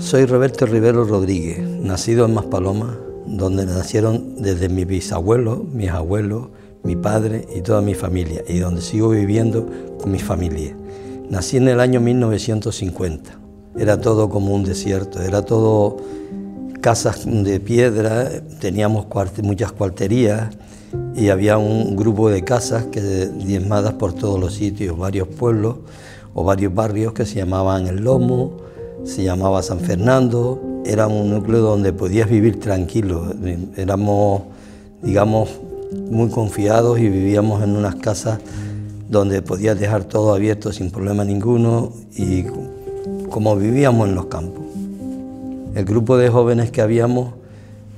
Soy Roberto Rivero Rodríguez, nacido en Maspalomas, donde nacieron desde mis bisabuelos, mis abuelos, mi padre y toda mi familia, y donde sigo viviendo con mi familia. Nací en el año 1950. Era todo como un desierto, era todo casas de piedra, teníamos muchas cuarterías y había un grupo de casas diezmadas por todos los sitios, varios pueblos o varios barrios que se llamaban El Lomo, se llamaba San Fernando. Era un núcleo donde podías vivir tranquilo. Éramos, digamos, muy confiados y vivíamos en unas casas donde podías dejar todo abierto sin problema ninguno y como vivíamos en los campos. El grupo de jóvenes que habíamos,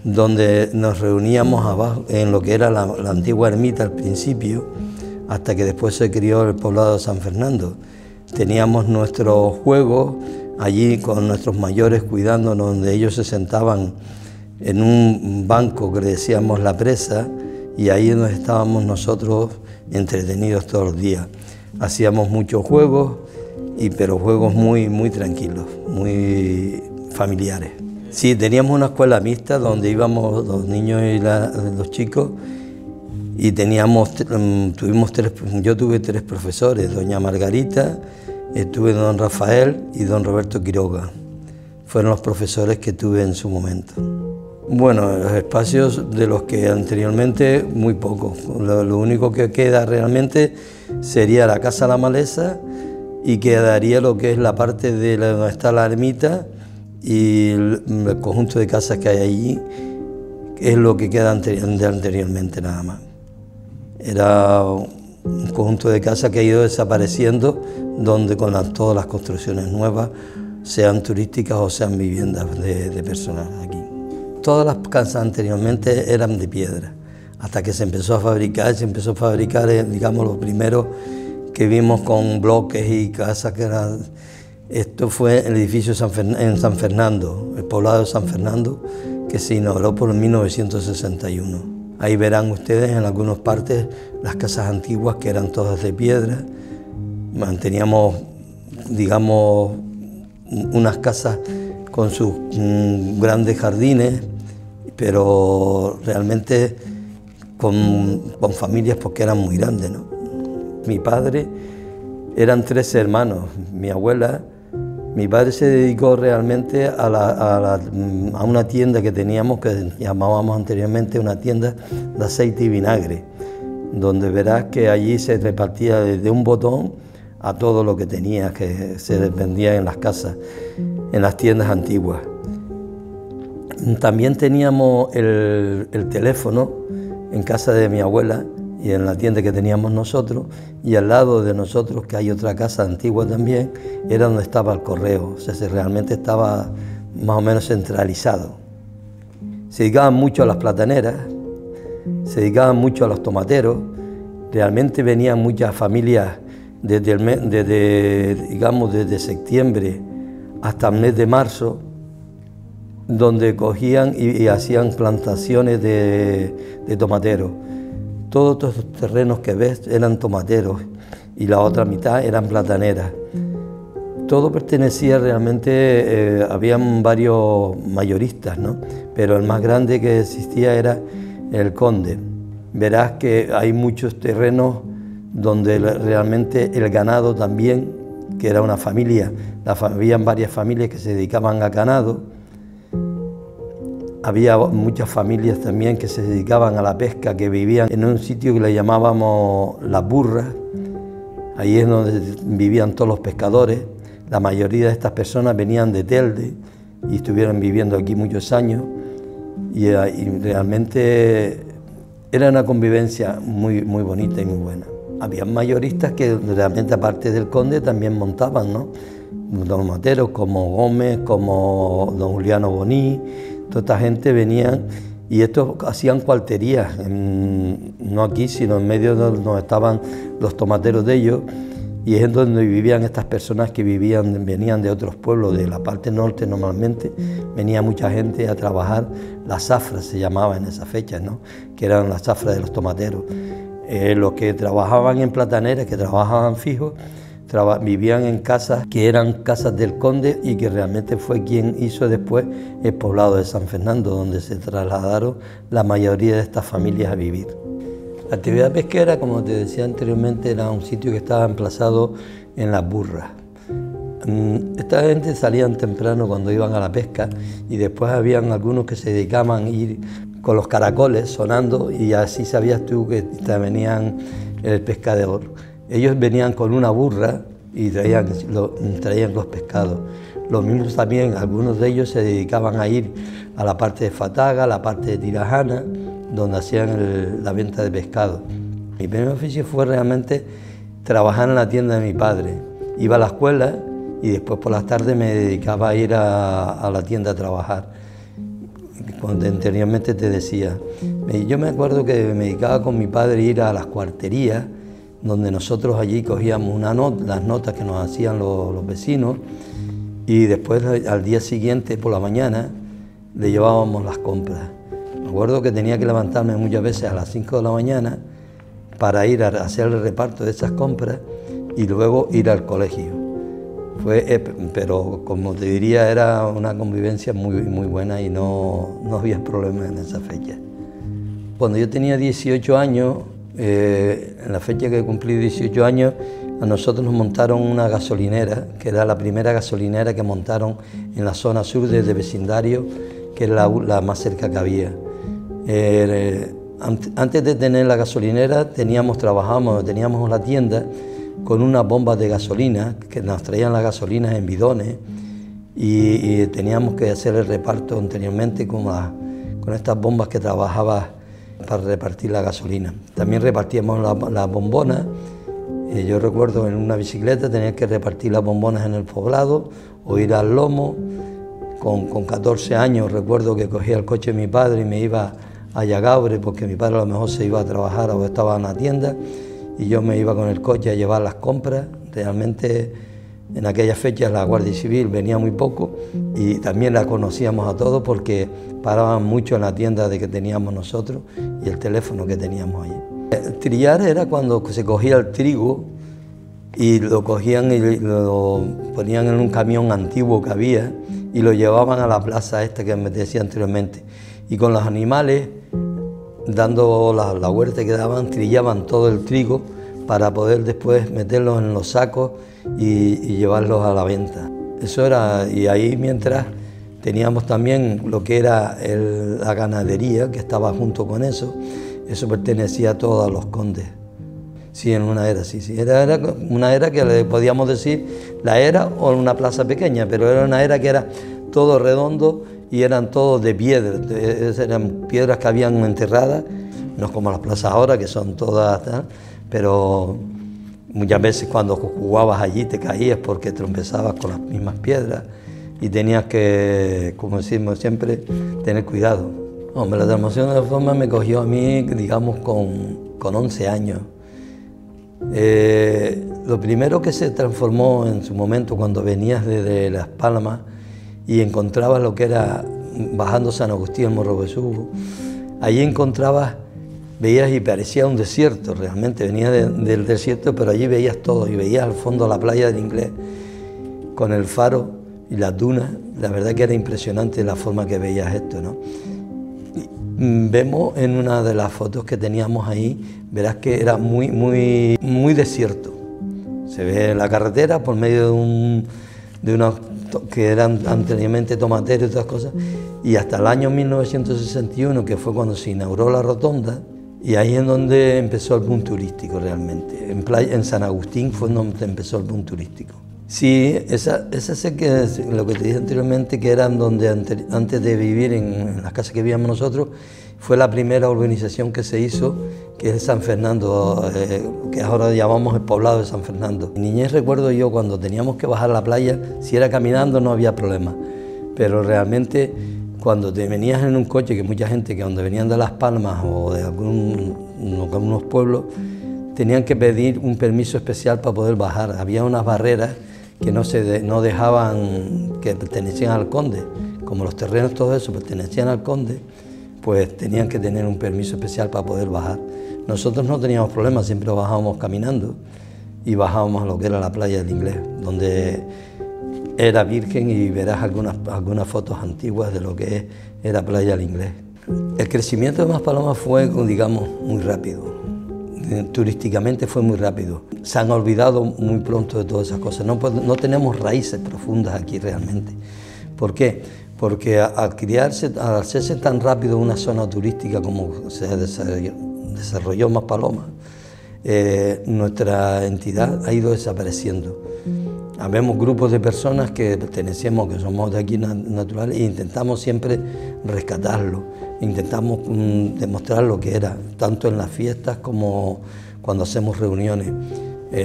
donde nos reuníamos abajo en lo que era la antigua ermita al principio, hasta que después se crió el poblado de San Fernando. Teníamos nuestros juegos allí con nuestros mayores cuidándonos, donde ellos se sentaban en un banco que le decíamos La Presa, y ahí nos estábamos nosotros entretenidos todos los días. Hacíamos muchos juegos, pero juegos muy tranquilos, muy familiares. Sí, teníamos una escuela mixta donde íbamos los niños y los chicos, y yo tuve tres profesores, doña Margarita, tuve don Rafael y don Roberto Quiroga. Fueron los profesores que tuve en su momento. Bueno, los espacios de los que anteriormente muy pocos. Lo único que queda realmente sería la Casa La Maleza, y quedaría lo que es la parte de donde está la ermita y el conjunto de casas que hay allí, es lo que queda anteriormente nada más. Era un conjunto de casas que ha ido desapareciendo, donde con todas las construcciones nuevas, sean turísticas o sean viviendas de personas aquí. Todas las casas anteriormente eran de piedra, hasta que se empezó a fabricar, digamos, los primeros que vimos con bloques y casas que eran. Esto fue el edificio en San Fernando, el poblado de San Fernando, que se inauguró por 1961. Ahí verán ustedes en algunas partes las casas antiguas que eran todas de piedra. Manteníamos, digamos, unas casas con sus grandes jardines, pero realmente con familias porque eran muy grandes, ¿no? Mi padre, eran 13 hermanos, mi abuela. Mi padre se dedicó realmente a una tienda que teníamos, que llamábamos anteriormente una tienda de aceite y vinagre, donde verás que allí se repartía desde un botón a todo lo que tenía, que se vendía en las casas, en las tiendas antiguas. También teníamos el teléfono en casa de mi abuela y en la tienda que teníamos nosotros, y al lado de nosotros, que hay otra casa antigua también, era donde estaba el correo. O sea, realmente estaba más o menos centralizado. Se dedicaban mucho a las plataneras, se dedicaban mucho a los tomateros. Realmente venían muchas familias desde septiembre hasta el mes de marzo, donde cogían y hacían plantaciones de tomateros. Todos estos terrenos que ves eran tomateros y la otra mitad eran plataneras. Todo pertenecía realmente, habían varios mayoristas, ¿no? Pero el más grande que existía era el conde. Verás que hay muchos terrenos donde realmente el ganado también, que era una familia, habían varias familias que se dedicaban a ganado. Había muchas familias también que se dedicaban a la pesca, que vivían en un sitio que le llamábamos Las Burras. Ahí es donde vivían todos los pescadores. La mayoría de estas personas venían de Telde y estuvieron viviendo aquí muchos años, y realmente era una convivencia muy bonita y muy buena. Había mayoristas que realmente, aparte del conde, también montaban, ¿no? Tomateros como Gómez, como don Juliano Boní. Toda esta gente venían y estos hacían cuarterías, no aquí, sino en medio de donde estaban los tomateros de ellos, y es donde vivían estas personas que venían de otros pueblos, de la parte norte normalmente. Venía mucha gente a trabajar, las zafras se llamaba en esas fechas, ¿no? Que eran las zafras de los tomateros. Los que trabajaban en plataneras, que trabajaban fijos, vivían en casas que eran casas del conde y que realmente fue quien hizo después el poblado de San Fernando, donde se trasladaron la mayoría de estas familias a vivir. La actividad pesquera, como te decía anteriormente, era un sitio que estaba emplazado en las burras. Esta gente salían temprano cuando iban a la pesca y después habían algunos que se dedicaban a ir con los caracoles sonando y así sabías tú que te venían el pescador. Ellos venían con una burra y traían los pescados. Los mismos también, algunos de ellos se dedicaban a ir a la parte de Fataga, a la parte de Tirajana, donde hacían la venta de pescado. Mi primer oficio fue realmente trabajar en la tienda de mi padre. Iba a la escuela y después por las tardes me dedicaba a ir a la tienda a trabajar. Cuando anteriormente te decía, yo me acuerdo que me dedicaba con mi padre a ir a las cuarterías, donde nosotros allí cogíamos las notas que nos hacían los vecinos y después al día siguiente por la mañana le llevábamos las compras. Me acuerdo que tenía que levantarme muchas veces a las 5 de la mañana para ir a hacer el reparto de esas compras y luego ir al colegio. Pero como te diría, era una convivencia muy buena y no había problemas en esa fecha. Cuando yo tenía 18 años, en la fecha que cumplí 18 años, a nosotros nos montaron una gasolinera, que era la primera gasolinera que montaron en la zona sur de vecindario, que es la más cerca que había. Antes de tener la gasolinera teníamos la tienda con unas bombas de gasolina, que nos traían las gasolinas en bidones y teníamos que hacer el reparto anteriormente con estas bombas que trabajaba para repartir la gasolina. También repartíamos las bombonas. Yo recuerdo en una bicicleta tenía que repartir las bombonas en el poblado o ir al lomo. Con 14 años recuerdo que cogía el coche de mi padre y me iba a Llagabre porque mi padre a lo mejor se iba a trabajar o estaba en la tienda y yo me iba con el coche a llevar las compras. Realmente en aquellas fechas la Guardia Civil venía muy poco y también la conocíamos a todos porque paraban mucho en la tienda que teníamos nosotros y el teléfono que teníamos allí. El trillar era cuando se cogía el trigo y lo cogían y lo ponían en un camión antiguo que había y lo llevaban a la plaza esta que me decía anteriormente. Y con los animales, dando la huerta que daban, trillaban todo el trigo para poder después meterlos en los sacos y llevarlos a la venta. Eso era, y ahí mientras teníamos también lo que era la ganadería, que estaba junto con eso pertenecía a todos los condes. Sí, en una era, sí. Era una era que le podíamos decir la era o una plaza pequeña, pero era una era que era todo redondo y eran todos de piedra, eran piedras que habían enterradas, no como las plazas ahora que son todas tal, pero muchas veces cuando jugabas allí te caías porque trompezabas con las mismas piedras y tenías que, como decimos siempre, tener cuidado. Hombre, la transformación de la forma me cogió a mí, digamos, con 11 años. Lo primero que se transformó en su momento cuando venías desde Las Palmas y encontrabas lo que era bajando San Agustín, el Morro Besugo, allí encontrabas, veías y parecía un desierto, realmente venías del desierto, pero allí veías todo y veías al fondo la playa del Inglés con el faro y las dunas. La verdad que era impresionante la forma que veías esto, ¿no? Vemos en una de las fotos que teníamos ahí, verás que era muy desierto. Se ve la carretera por medio de unos que eran anteriormente tomateros y otras cosas, y hasta el año 1961, que fue cuando se inauguró la rotonda, y ahí es donde empezó el boom turístico realmente. En San Agustín fue donde empezó el boom turístico. Sí, esa sé que es lo que te dije anteriormente, que eran donde antes de vivir en las casas que vivíamos nosotros, fue la primera urbanización que se hizo, que es San Fernando, que ahora llamamos el poblado de San Fernando. En niñez recuerdo yo cuando teníamos que bajar a la playa, si era caminando no había problema, pero realmente cuando te venías en un coche, que mucha gente que cuando venían de Las Palmas o de algunos pueblos, tenían que pedir un permiso especial para poder bajar. Había unas barreras que no dejaban, que pertenecían al conde, como los terrenos, todo eso pertenecían al conde, pues tenían que tener un permiso especial para poder bajar. Nosotros no teníamos problemas, siempre bajábamos caminando y bajábamos a lo que era la playa del Inglés, donde era virgen, y verás algunas fotos antiguas de lo que era Playa del Inglés. El crecimiento de Maspalomas fue, digamos, muy rápido. Turísticamente fue muy rápido. Se han olvidado muy pronto de todas esas cosas. No tenemos raíces profundas aquí realmente. ¿Por qué? Porque al hacerse tan rápido una zona turística como se desarrolló Maspalomas, nuestra entidad ha ido desapareciendo. Habemos grupos de personas que pertenecemos, que somos de aquí naturales, e intentamos siempre rescatarlo, intentamos demostrar lo que era, tanto en las fiestas como cuando hacemos reuniones.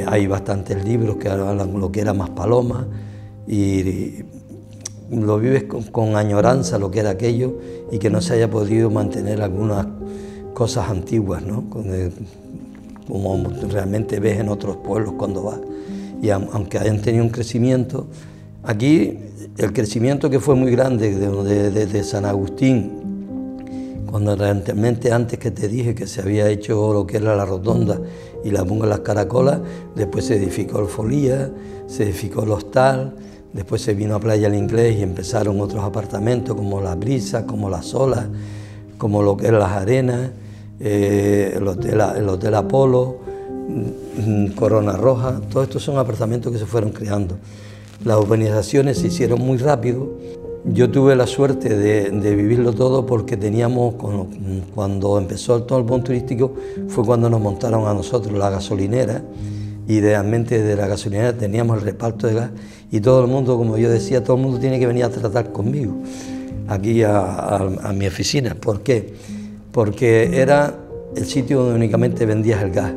Hay bastantes libros que hablan de lo que era Maspalomas y lo vives con añoranza lo que era aquello, y que no se haya podido mantener algunas cosas antiguas, ¿no? Como realmente ves en otros pueblos cuando vas. Y aunque hayan tenido un crecimiento, aquí el crecimiento que fue muy grande desde San Agustín, cuando realmente antes que te dije que se había hecho lo que era la rotonda y la Punga de las Caracolas, después se edificó el Folía, se edificó el Hostal, después se vino a Playa del Inglés y empezaron otros apartamentos como La Brisa, como Las Olas, como lo que eran Las Arenas, el Hotel Apolo, Corona Roja. Todos estos son apartamentos que se fueron creando. Las urbanizaciones se hicieron muy rápido. Yo tuve la suerte de vivirlo todo, porque teníamos, cuando empezó todo el boom turístico, fue cuando nos montaron a nosotros la gasolinera, y realmente de la gasolinera teníamos el reparto de gas, y todo el mundo, como yo decía, todo el mundo tiene que venir a tratar conmigo aquí a mi oficina. ¿Por qué? Porque era el sitio donde únicamente vendías el gas.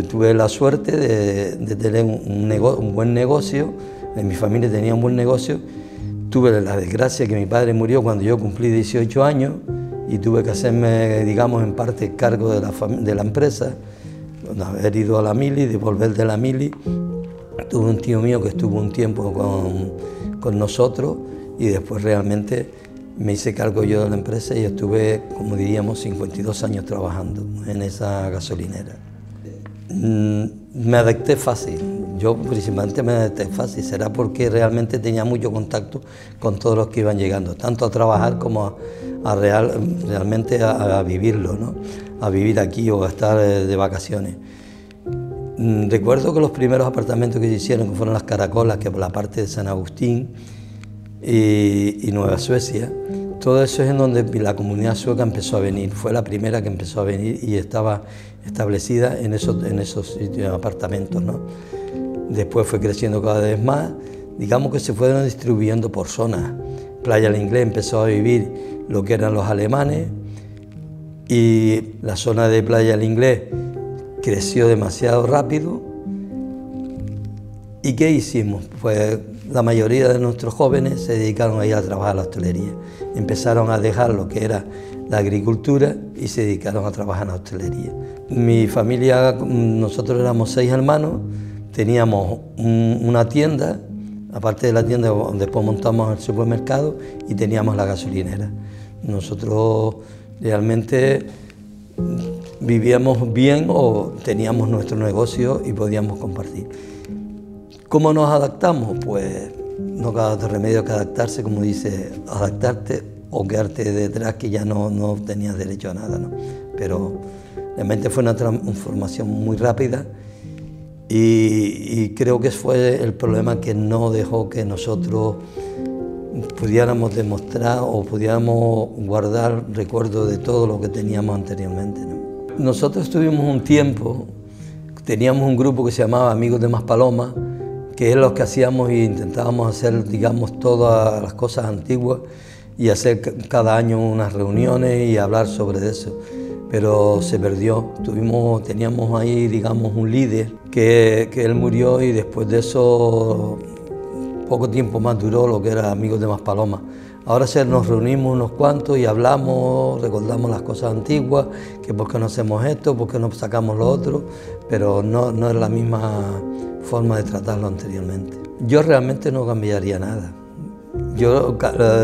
Tuve la suerte de tener un buen negocio, en mi familia tenía un buen negocio. Tuve la desgracia que mi padre murió cuando yo cumplí 18 años y tuve que hacerme, digamos, en parte cargo de la empresa, haber ido a la mili, de volver de la mili. Tuve un tío mío que estuvo un tiempo con nosotros, y después realmente me hice cargo yo de la empresa, y estuve, como diríamos, 52 años trabajando en esa gasolinera. Me adapté fácil, yo principalmente me adapté fácil, será porque realmente tenía mucho contacto con todos los que iban llegando, tanto a trabajar como realmente a vivirlo, ¿no? A vivir aquí o a estar de vacaciones. Recuerdo que los primeros apartamentos que se hicieron, que fueron las Caracolas, que por la parte de San Agustín y Nueva Suecia, todo eso es en donde la comunidad sueca empezó a venir, fue la primera que empezó a venir y estaba establecida en esos sitios, apartamentos, ¿no? Después fue creciendo cada vez más, digamos que se fueron distribuyendo por zonas. Playa del Inglés empezó a vivir lo que eran los alemanes, y la zona de Playa del Inglés creció demasiado rápido. ¿Y qué hicimos? Pues la mayoría de nuestros jóvenes se dedicaron a ir a trabajar a la hostelería. Empezaron a dejar lo que era la agricultura y se dedicaron a trabajar en la hostelería. Mi familia, nosotros éramos 6 hermanos, teníamos una tienda, aparte de la tienda después montamos el supermercado y teníamos la gasolinera. Nosotros realmente vivíamos bien, o teníamos nuestro negocio y podíamos compartir. ¿Cómo nos adaptamos? Pues no queda otro remedio que adaptarse, como dice, adaptarte o quedarte detrás, que ya no tenías derecho a nada, ¿no? Pero realmente fue una transformación muy rápida, y creo que fue el problema que no dejó que nosotros pudiéramos demostrar o pudiéramos guardar recuerdos de todo lo que teníamos anteriormente, ¿no? Nosotros tuvimos un tiempo, teníamos un grupo que se llamaba Amigos de Maspalomas, que es lo que hacíamos, e intentábamos hacer, digamos, todas las cosas antiguas y hacer cada año unas reuniones y hablar sobre eso. Pero se perdió. Teníamos ahí, digamos, un líder que él murió, y después de eso poco tiempo más duró lo que era Amigos de Maspalomas. Ahora nos reunimos unos cuantos y hablamos, recordamos las cosas antiguas, que por qué no hacemos esto, por qué no sacamos lo otro, pero no es la misma forma de tratarlo anteriormente. Yo realmente no cambiaría nada. Yo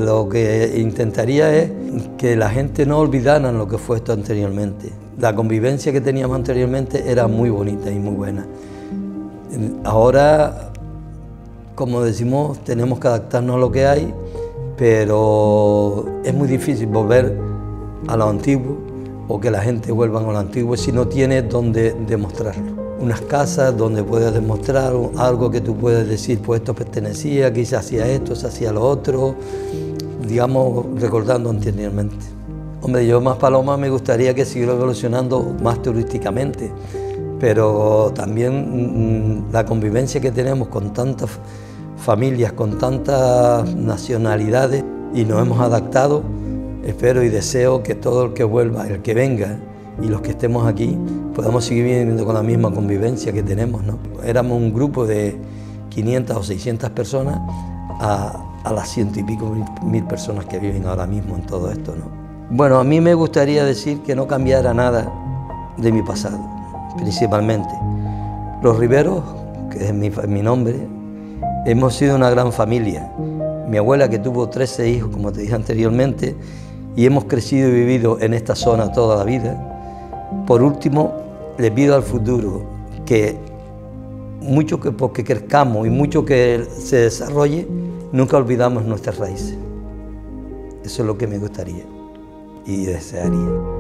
lo que intentaría es que la gente no olvidara lo que fue esto anteriormente, La convivencia que teníamos anteriormente era muy bonita y muy buena. Ahora, como decimos, tenemos que adaptarnos a lo que hay, pero es muy difícil volver a lo antiguo o que la gente vuelva a lo antiguo si no tienes donde demostrarlo. Unas casas donde puedas demostrar algo que tú puedes decir, pues esto pertenecía, aquí se hacía esto, se hacía lo otro, digamos, recordando anteriormente. Hombre, yo Maspalomas me gustaría que siguiera evolucionando más turísticamente, pero también la convivencia que tenemos con tantas familias, con tantas nacionalidades, y nos hemos adaptado. Espero y deseo que todo el que vuelva, el que venga y los que estemos aquí, podamos seguir viviendo con la misma convivencia que tenemos, ¿no? Éramos un grupo de 500 o 600 personas a las 100 y pico mil personas que viven ahora mismo en todo esto, ¿no? Bueno, a mí me gustaría decir que no cambiara nada de mi pasado, principalmente. Los Riveros, que es mi nombre, hemos sido una gran familia. Mi abuela, que tuvo 13 hijos, como te dije anteriormente, y hemos crecido y vivido en esta zona toda la vida. Por último, le pido al futuro que mucho que porque crezcamos y mucho que se desarrolle, nunca olvidamos nuestras raíces. Eso es lo que me gustaría y desearía.